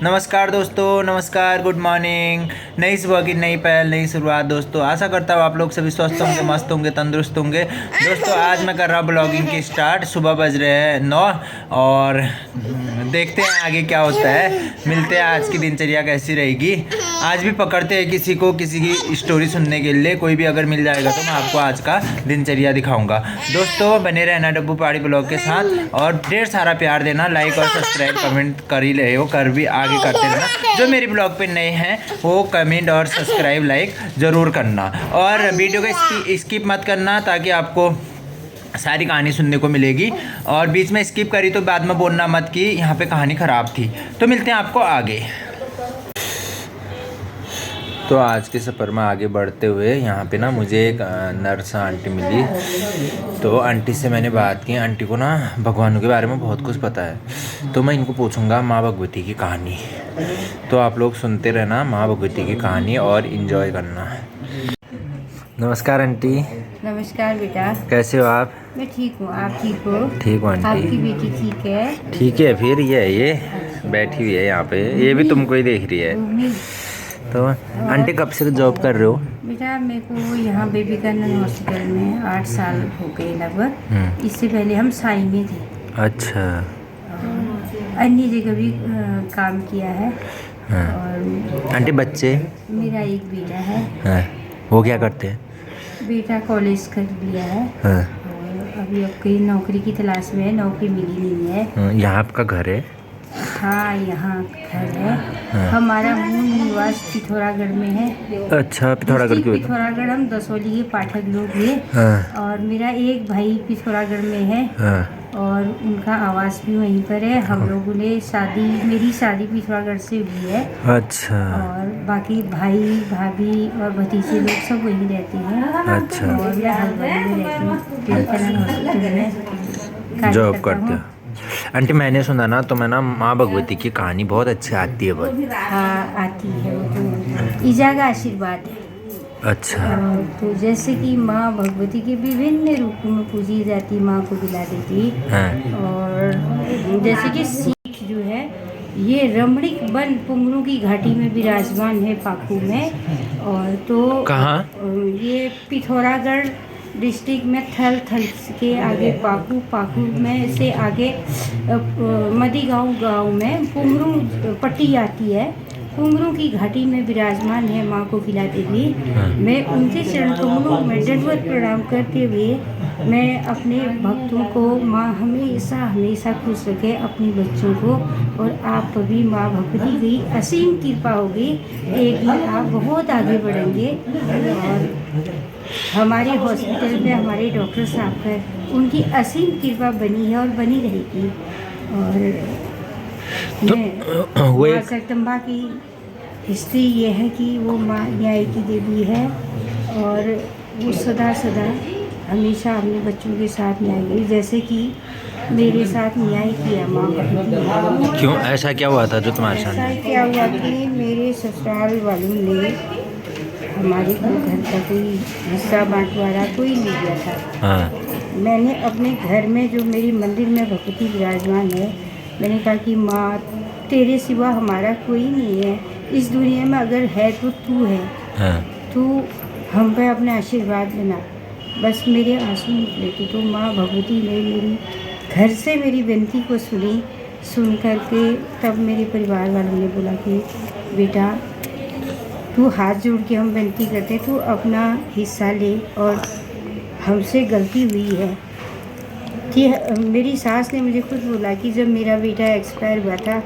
नमस्कार दोस्तों, नमस्कार, गुड मॉर्निंग। नई सुबह की नई पहल, नई शुरुआत दोस्तों। आशा करता हूँ आप लोग सभी स्वस्थ होंगे, मस्त होंगे, तंदुरुस्त होंगे। दोस्तों आज मैं कर रहा हूँ ब्लॉगिंग की स्टार्ट। सुबह बज रहे हैं 9 और देखते हैं आगे क्या होता है। मिलते हैं आज की दिनचर्या कैसी रहेगी। आज भी पकड़ते हैं किसी को, किसी की स्टोरी सुनने के लिए। कोई भी अगर मिल जाएगा तो मैं आपको आज का दिनचर्या दिखाऊंगा। दोस्तों बने रहना डब्बू पहाड़ी ब्लॉग के साथ और ढेर सारा प्यार देना। लाइक और सब्सक्राइब कमेंट कर ही रहे हो, कर भी आगे करते रहना। जो मेरी ब्लॉग पे नए हैं वो कमेंट और सब्सक्राइब लाइक ज़रूर करना और वीडियो को स्किप मत करना ताकि आपको सारी कहानी सुनने को मिलेगी। और बीच में स्किप करी तो बाद में बोलना मत कि यहाँ पे कहानी ख़राब थी। तो मिलते हैं आपको आगे। तो आज के सफ़र में आगे बढ़ते हुए यहाँ पे ना मुझे एक नर्स आंटी मिली। तो आंटी से मैंने बात की। आंटी को ना भगवानों के बारे में बहुत कुछ पता है। तो मैं इनको पूछूंगा माँ भगवती की कहानी। तो आप लोग सुनते रहना माँ भगवती की कहानी और इन्जॉय करना। नमस्कार आंटी। नमस्कार बेटा। कैसे हो आप? मैं ठीक हूँ, आप ठीक हो? ठीक हूँ आंटी। आपकी बेटी ठीक है? ठीक है। फिर ये बैठी हुई है यहाँ पे, ये भी तुमको ही देख रही है। तो आंटी कब से जॉब कर रहे हो? बेटा मेरे को यहाँ बेबी कर्नल हॉस्पिटल में 8 साल हो गए लगभग। इससे पहले हम साई में थे। अच्छा। अन्य जगह भी काम किया है। हाँ। और आंटी बच्चे? मेरा एक बेटा है। हाँ। वो क्या करते हैं? बेटा कॉलेज कर लिया है। हाँ। और अभी अब कहीं नौकरी की तलाश में है, नौकरी मिली नहीं है। यहाँ आपका घर है? हाँ यहाँ घर है। हाँ। हमारा मूल निवास पिथौरागढ़ में है। अच्छा, पिथौरागढ़ की। पिथौरागढ़ हम दसौली के पाठक लोग हैं। हाँ। और मेरा एक भाई पिथौरागढ़ में है। हाँ। और उनका आवास भी वहीं पर है। हम लोगों ने मेरी शादी पिथौरागढ़ से हुई है। अच्छा। और बाकी भाई भाभी और भतीजे लोग सब वहीं रहते हैं। अच्छा। और मैं हल्द्वानी में रहती हूँ, टेंशन हॉस्पिटल में जॉब करते हो? आंटी मैंने सुना ना तो मैं ना माँ भगवती की कहानी बहुत अच्छी आती है बहुत। हाँ आती है, वो तो ईजा का आशीर्वाद है। अच्छा। तो जैसे कि माँ भगवती के विभिन्न रूपों में पूजी जाती, माँ को दिला देती। हाँ। और जैसे कि सीख जो है ये रमणीक वन पुंगरू की घाटी में विराजमान है, पाकू में। और तो कहाँ? ये पिथौरागढ़ डिस्ट्रिक्ट में थल के आगे पाकू में से आगे मदीगांव गांव में पुंगरू पट्टी आती है। पुंगरू की घाटी में विराजमान है माँ को खिला देवी। मैं उनके चरण कमलों में दंडवत प्रणाम करते हुए मैं अपने भक्तों को माँ हमेशा खुश रखे, अपने बच्चों को। और आप भी माँ भगवती की असीम कृपा होगी। एक दिन आप बहुत आगे बढ़ेंगे। और हमारे हॉस्पिटल में हमारे डॉक्टर साहब है, उनकी असीम कृपा बनी है और बनी रहेगी। और माँ जगदम्बा की हिस्ट्री ये है कि वो माँ न्याय की देवी है। और वो सदा हमेशा अपने बच्चों के साथ न्याय की, जैसे कि मेरे साथ न्याय किया माँ भगवती। क्यों ऐसा क्या हुआ था जो तुम्हारे साथ? ऐसा क्या हुआ कि मेरे ससुराल वालों ने हमारे घर का कोई हिस्सा बंटवारा कोई नहीं दिया था। हाँ। मैंने अपने घर में जो मेरी मंदिर में भगवती विराजमान है, मैंने कहा कि माँ तेरे सिवा हमारा कोई नहीं है इस दुनिया में, अगर है तो तू है। हाँ। तू हम पे अपने आशीर्वाद देना। बस मेरे आंसू निकले थे। तो माँ भगवती ने मेरी घर से मेरी विनती को सुन करके तब मेरे परिवार वालों ने बोला कि बेटा तू हाथ जोड़ के हम विनती करते, तू अपना हिस्सा ले और हमसे गलती हुई है। कि मेरी सास ने मुझे खुद बोला कि जब मेरा बेटा एक्सपायर हुआ था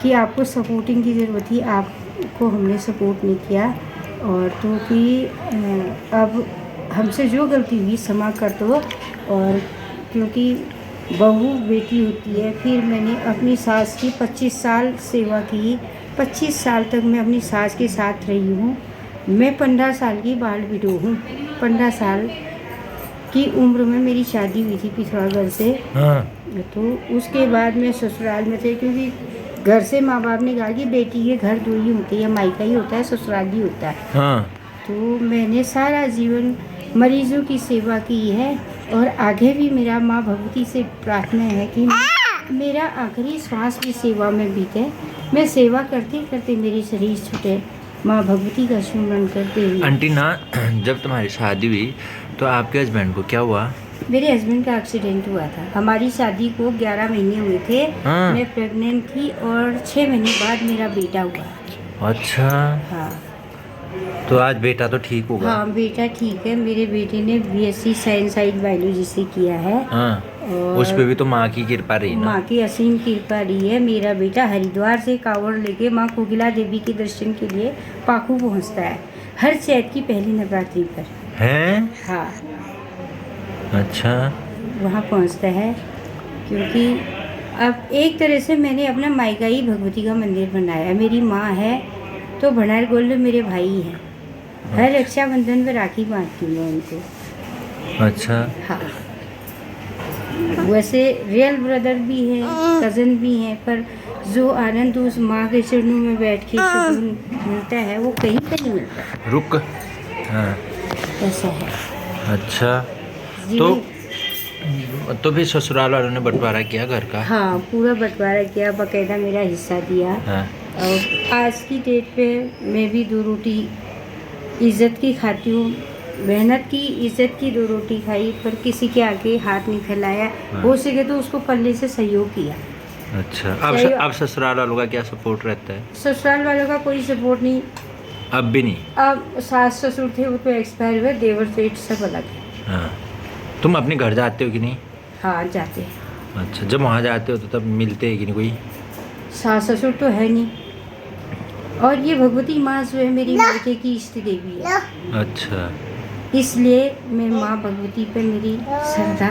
कि आपको सपोर्टिंग की ज़रूरत थी, आपको हमने सपोर्ट नहीं किया। और तो कि अब हमसे जो गलती हुई क्षमा कर दो। और क्योंकि बहू बेटी होती है, फिर मैंने अपनी सास की 25 साल सेवा की। 25 साल तक मैं अपनी सास के साथ रही हूँ। मैं 15 साल की बाल विडो हूँ। 15 साल की उम्र में मेरी शादी हुई थी पिथौरागढ़ से। हाँ। तो उसके बाद मैं ससुराल में थे, क्योंकि घर से माँ बाप ने कहा कि बेटी के घर दो ही होते हैं, मायका ही होता है, ससुराल ही होता है। हाँ। तो मैंने सारा जीवन मरीजों की सेवा की है। और आगे भी मेरा माँ भगवती से प्रार्थना है कि मेरा आखिरी श्वास की सेवा में बीते। मैं सेवा करते करते मेरे शरीर छूटे, माँ भगवती का स्मरण करते हुए। आंटी ना, जब तुम्हारी शादी हुई तो आपके हस्बैंड को क्या हुआ? मेरे हस्बैंड का एक्सीडेंट हुआ था। हमारी शादी को 11 महीने हुए थे। हाँ। मैं प्रेग्नेंट थी और 6 महीने बाद मेरा बेटा हुआ। अच्छा, हाँ तो आज बेटा तो ठीक होगा? हाँ, बेटा ठीक है। मेरे बेटे ने BSc साइंस साइड बायोलॉजी से किया है। हाँ, और उस पे भी तो माँ की कृपा रही ना। माँ की असीम कृपा रही है। मेरा बेटा हरिद्वार से कांवड़ लेके माँ कोकिला देवी के दर्शन के लिए पाकू पहुँचता है हर चैत की पहली नवरात्रि पर। हैं? हाँ, अच्छा। वहाँ पहुँचता है क्योंकि अब एक तरह से मैंने अपना मायका ही भगवती का मंदिर बनाया। मेरी माँ है तो भंडार गोल्ड मेरे भाई हैं। हर रक्षाबंधन पर राखी बांधती हूँ मैं उनको। अच्छा। हाँ, वैसे रियल ब्रदर भी हैं, कज़न भी हैं, पर जो आनंद उस माँ के चरणों में बैठ के सुकून मिलता है वो कहीं पर नहीं मिलता। रुक। हाँ, ऐसा है। अच्छा। जी। तो फिर ससुराल वालों ने बंटवारा किया घर का? हाँ, पूरा बंटवारा किया, बाकायदा मेरा हिस्सा दिया। हाँ। और आज की डेट पे मैं भी 2 रोटी इज्जत की खाती हूँ। मेहनत की, इज्जत की 2 रोटी खाई, पर किसी के आगे हाथ नहीं फैलाया। हाँ। हो सके तो उसको पल्ले से सहयोग किया। अच्छा, सही- अब ससुराल वालों का क्या सपोर्ट रहता है? ससुराल वालों का कोई सपोर्ट नहीं। अब भी नहीं? अब सास ससुर थे वो तो एक्सपायर हुए, देवर सेठ सब अलग है। हाँ। तुम अपने घर जाते हो कि नहीं? हाँ, जाते हैं। अच्छा, जब वहाँ जाते हो तो तब मिलते हैं कि नहीं कोई? सास ससुर तो है नहीं, और ये भगवती माँ जो है मेरी मायके की इष्ट देवी है। अच्छा। इसलिए मैं माँ भगवती पे मेरी श्रद्धा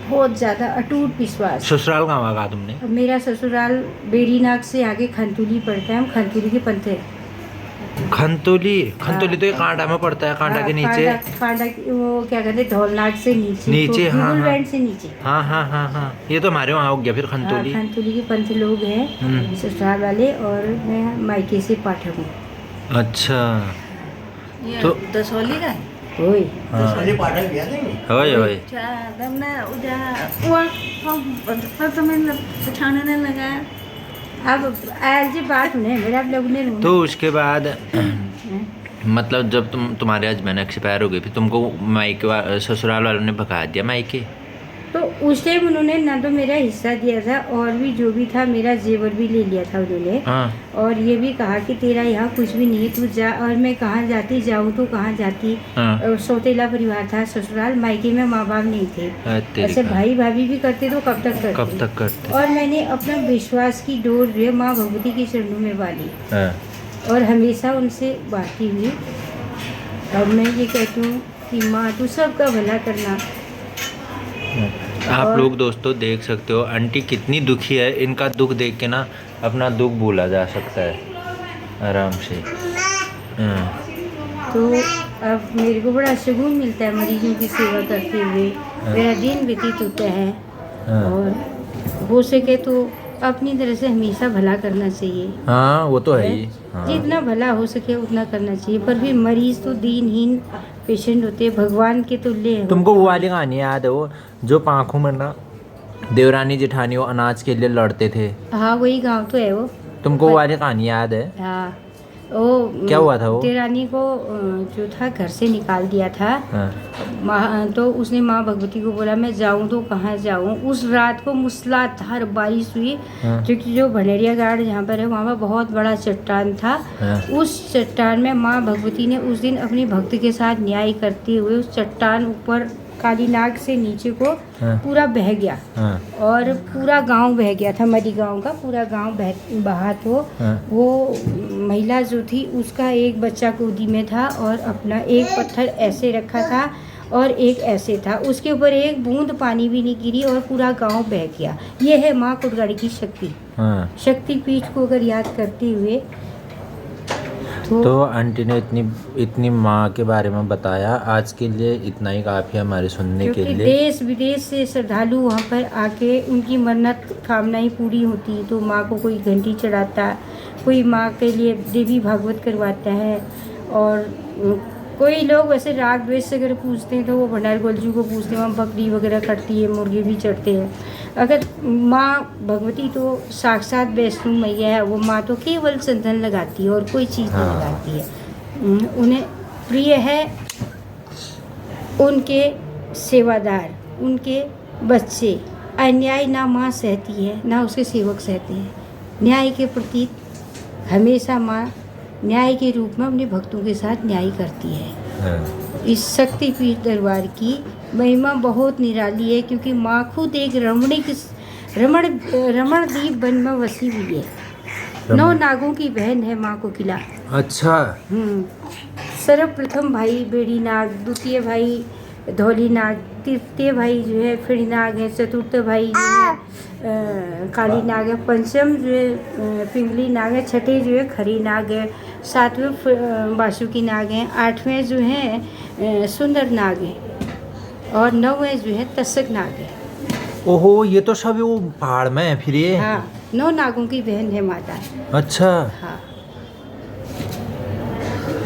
बहुत ज़्यादा अटूट विश्वास। ससुराल कहाँ होगा तुमने? मेरा ससुराल बेरीनाग से आगे खंतुली पड़ता है। हम खंतुली के पंथ हैं। खंतोली? हाँ। तो ये कांटा में पड़ता है, कांटा के नीचे? कांडा वो क्या कहते हैं, धौलनाग से नीचे। नीचे, हाँ, गूगल हाँ। बैंड से नीचे। हाँ हाँ हाँ हाँ, ये तो हमारे वहाँ हो गया फिर खंतोली। हाँ, खंतुली के पंथ लोग हैं ससुराल वाले, और मैं मायके से पाठक हूँ। अच्छा। तो दसौली का ओए, हाँ, होय होय। તમને તમે પછાણને લગાયા अब आज ये बात नहीं मेरा लोग ने तो उसके बाद मतलब जब तुम्हारे हस्बैंड एक्सपायर हो गए फिर तुमको मायके ससुराल वालों ने भगा दिया मायके? तो उस टाइम उन्होंने ना तो मेरा हिस्सा दिया था, और भी जो भी था मेरा जेवर भी ले लिया था उन्होंने। हाँ। और ये भी कहा कि तेरा यहाँ कुछ भी नहीं है, तू जा। और मैं कहाँ जाती, जाऊँ तो कहाँ जाती। हाँ। और सौतेला परिवार था ससुराल, मायके में माँ बाप नहीं थे। तेरी ऐसे का। भाई भाभी भी करते तो कब तक करते। कब तक करते? और मैंने अपना विश्वास की डोर जो है माँ भगवती के चरणों में बांधी, हाँ। और हमेशा उनसे बांटती हुई। अब मैं ये कहती हूँ कि माँ तू सबका भला करना। आप और- लोग दोस्तों देख सकते हो आंटी कितनी दुखी है। इनका दुख देख के ना अपना दुख भूला जा सकता है आराम से। हाँ। तो अब मेरे को बड़ा सुकून मिलता है मरीजों की सेवा करते हुए। मेरा दिन व्यतीत होता है, हाँ। और हो सके तो अपनी तरह से हमेशा भला करना चाहिए। हाँ, वो तो है ही। हाँ। जितना भला हो सके उतना करना चाहिए, पर भी मरीज तो दीनहीन पेशेंट होते हैं, भगवान के तुल्य है। तुमको वो वाली कहानी याद है, वो जो पाँखों में ना देवरानी जेठानी वो अनाज के लिए लड़ते थे? हाँ, वही गांव तो है वो। तुमको वो वाली कहानी याद है? हाँ, वो क्या हुआ था वो? देवरानी को जो था घर से निकाल दिया था। हाँ। तो उसने माँ भगवती को बोला मैं जाऊँ तो कहाँ जाऊँ। उस रात को मूसलाधार बारिश हुई, हाँ। क्योंकि जो भंडेरिया घाट जहाँ पर है वहाँ पर बहुत बड़ा चट्टान था। हाँ। उस चट्टान में माँ भगवती ने उस दिन अपनी भक्त के साथ न्याय करते हुए उस चट्टान ऊपर काली नाग से नीचे को हाँ। पूरा बह गया, हाँ। और पूरा गांव बह गया था। मरी गांव का पूरा गांव बहा। तो हाँ। वो महिला जो थी उसका एक बच्चा गोदी में था, और अपना एक पत्थर ऐसे रखा था और एक ऐसे था, उसके ऊपर एक बूंद पानी भी नहीं गिरी, और पूरा गांव बह गया। ये है माँ कुटगाड़ी की शक्ति। हाँ। शक्तिपीठ को अगर याद करते हुए तो आंटी ने इतनी माँ के बारे में बताया। आज के लिए इतना ही काफ़ी है हमारे सुनने के क्योंकि लिए। देश विदेश से श्रद्धालु वहाँ पर आके उनकी मन्नत कामनाएं पूरी होती, तो माँ को कोई घंटी चढ़ाता, कोई माँ के लिए देवी भागवत करवाता है। और कोई लोग वैसे राग द्वेष से अगर पूछते हैं तो वो भंडार गोलजू को पूछते हैं, वहाँ बकरी वगैरह कटती है, मुर्गे भी चढ़ते हैं। अगर माँ भगवती तो साक्षात वैष्णो मैया है, वो माँ तो केवल चंदन लगाती है और कोई चीज़ नहीं लगाती है। उन्हें प्रिय है उनके सेवादार, उनके बच्चे। अन्याय ना माँ सहती है ना उसके सेवक सहते हैं। न्याय के प्रति हमेशा माँ न्याय के रूप में अपने भक्तों के साथ न्याय करती है। इस शक्तिपीठ दरबार की महिमा बहुत निराली है, क्योंकि माँ खुद एक रमणदीप वन में बसी हुई है। 9 नागों की बहन है माँ कोकिला। अच्छा। सर्वप्रथम भाई बेड़ी नाग, द्वितीय भाई धौली नाग, तृतीय भाई जो है फिड़ी नाग है, चतुर्थ भाई जो है काली नाग है, पंचम जो है पिंगली नाग है, छठे जो है खरी नाग है, 7वें बासुकी नाग है, 8वें जो है सुंदर नाग है और 9वें जो है तसक नाग है। ओहो, ये तो सब वो पहाड़ में है फिर ये। हाँ, 9 नागों की बहन है माता। अच्छा। हाँ,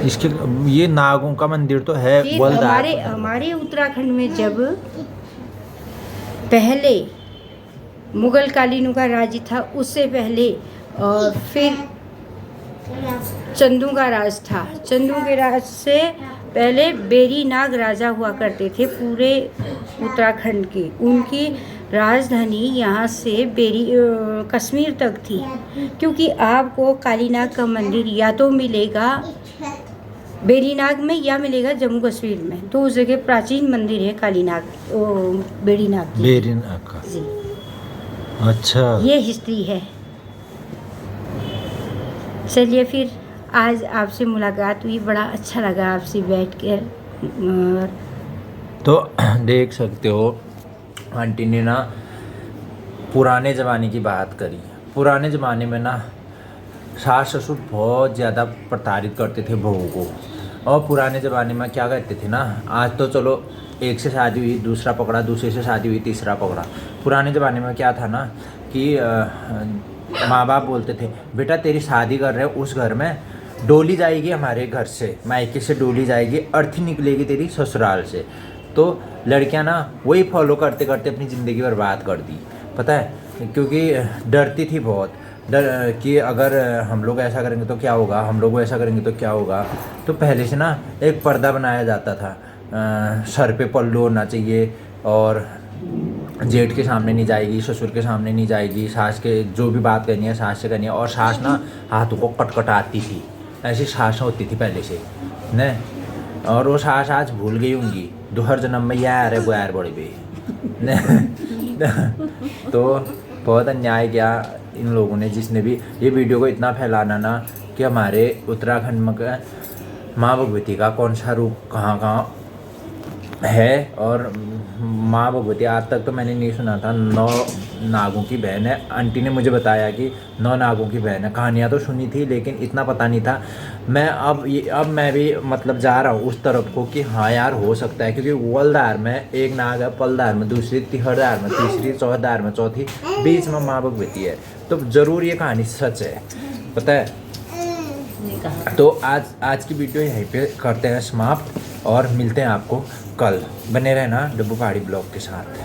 इसके ये नागों का मंदिर तो है। फिर हमारे उत्तराखंड में जब पहले मुगल कालीनों का राज था, उससे पहले और फिर चंदू का राज था। चंदू के राज से पहले बेरी नाग राजा हुआ करते थे पूरे उत्तराखंड के। उनकी राजधानी यहाँ से कश्मीर तक थी, क्योंकि आपको कालीनाग का मंदिर या तो मिलेगा बेरीनाग में या मिलेगा जम्मू कश्मीर में। तो उस जगह प्राचीन मंदिर है कालीनाग बेरीनाग की। बेरीनाग का जी। अच्छा, ये हिस्ट्री है। चलिए फिर आज आपसे मुलाकात हुई, बड़ा अच्छा लगा आपसे बैठकर। तो देख सकते हो आंटी ने ना पुराने ज़माने की बात करी। पुराने ज़माने में ना सास ससुर बहुत ज़्यादा प्रताड़ित करते थे बहू को। और पुराने ज़माने में क्या कहते थे ना, आज तो चलो एक से शादी हुई दूसरा पकड़ा, दूसरे से शादी हुई तीसरा पकड़ा। पुराने ज़माने में क्या था ना कि माँ बाप बोलते थे बेटा तेरी शादी कर रहे हो उस घर में, डोली जाएगी हमारे घर से, मायके से डोली जाएगी, अर्थी निकलेगी तेरी ससुराल से। तो लड़कियां ना वही फॉलो करते करते अपनी ज़िंदगी बर्बाद कर दी, पता है, क्योंकि डरती थी बहुत। डर कि अगर हम लोग ऐसा करेंगे तो क्या होगा, हम लोग ऐसा करेंगे तो क्या होगा। तो पहले से ना एक पर्दा बनाया जाता था, सर पे पल्लू होना चाहिए और जेठ के सामने नहीं जाएगी, ससुर के सामने नहीं जाएगी, सास के जो भी बात करनी है सास से करनी है। और सास ना हाथों को कटकटाती थी, ऐसी सास होती थी पहले से न। और वो सास आज भूल गई होंगी, दोहर जन्म में यार है वो यार बड़ी भी तो बहुत अन्याय किया इन लोगों ने, जिसने भी ये वीडियो को इतना फैलाना ना कि हमारे उत्तराखंड में माँ भगवती का कौन सा रूप कहाँ कहाँ है। और माँ भगवती आज तक तो मैंने नहीं सुना था 9 नागों की बहन है। आंटी ने मुझे बताया कि 9 नागों की बहन है, कहानियाँ तो सुनी थी लेकिन इतना पता नहीं था। मैं अब मैं भी मतलब जा रहा हूँ उस तरफ को कि हाँ यार हो सकता है, क्योंकि वलदार में एक नाग है, पलदार में दूसरी, तिहरदार में तीसरी, चौहदार में चौथी, बीच में माँ भगवती है। तो ज़रूर ये कहानी सच है, पता है। तो आज की वीडियो यहीं पे करते हैं समाप्त और मिलते हैं आपको कल। बने रहना डब्बू पहाड़ी ब्लॉग के साथ।